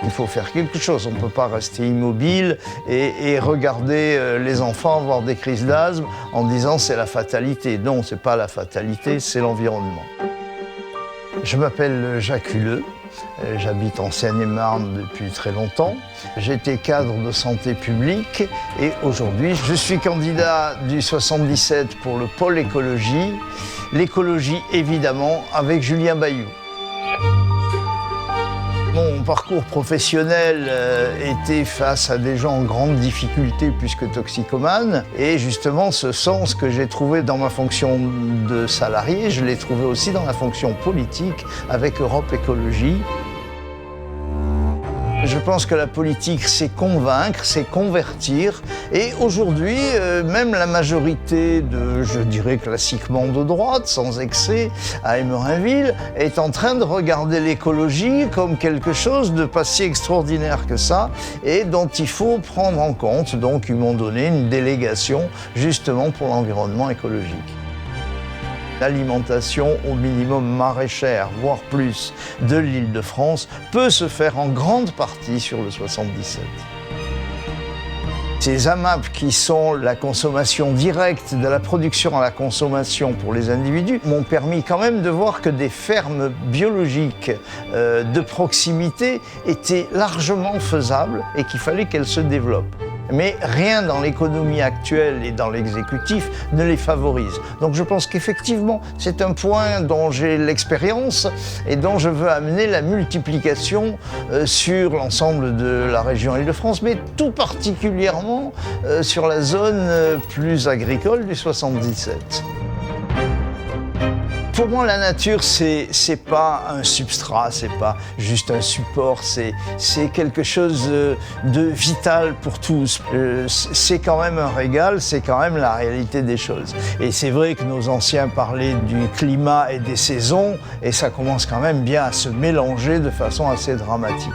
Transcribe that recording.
Il faut faire quelque chose, on ne peut pas rester immobile et regarder les enfants avoir des crises d'asthme en disant c'est la fatalité. Non, c'est pas la fatalité, c'est l'environnement. Je m'appelle Jacques Huleux, j'habite en Seine-et-Marne depuis très longtemps. J'étais cadre de santé publique et aujourd'hui je suis candidat du 77 pour le pôle écologie. L'écologie évidemment avec Julien Bayou. Mon parcours professionnel était face à des gens en grande difficulté puisque toxicomanes. Et justement, ce sens que j'ai trouvé dans ma fonction de salarié, je l'ai trouvé aussi dans la fonction politique avec Europe Écologie. Je pense que la politique, c'est convaincre, c'est convertir. Et aujourd'hui, même la majorité de, je dirais classiquement de droite, sans excès, à Emerainville, est en train de regarder l'écologie comme quelque chose de pas si extraordinaire que ça et dont il faut prendre en compte. Donc, ils m'ont donné une délégation justement pour l'environnement écologique. L'alimentation au minimum maraîchère, voire plus, de l'Île-de-France peut se faire en grande partie sur le 77. Ces AMAP qui sont la consommation directe de la production à la consommation pour les individus m'ont permis quand même de voir que des fermes biologiques de proximité étaient largement faisables et qu'il fallait qu'elles se développent. Mais rien dans l'économie actuelle et dans l'exécutif ne les favorise. Donc je pense qu'effectivement, c'est un point dont j'ai l'expérience et dont je veux amener la multiplication sur l'ensemble de la région Île-de-France, mais tout particulièrement sur la zone plus agricole du 77. Pour moi, la nature, c'est pas un substrat, c'est pas juste un support, c'est quelque chose de vital pour tous. C'est quand même un régal, c'est quand même la réalité des choses. Et c'est vrai que nos anciens parlaient du climat et des saisons, et ça commence quand même bien à se mélanger de façon assez dramatique.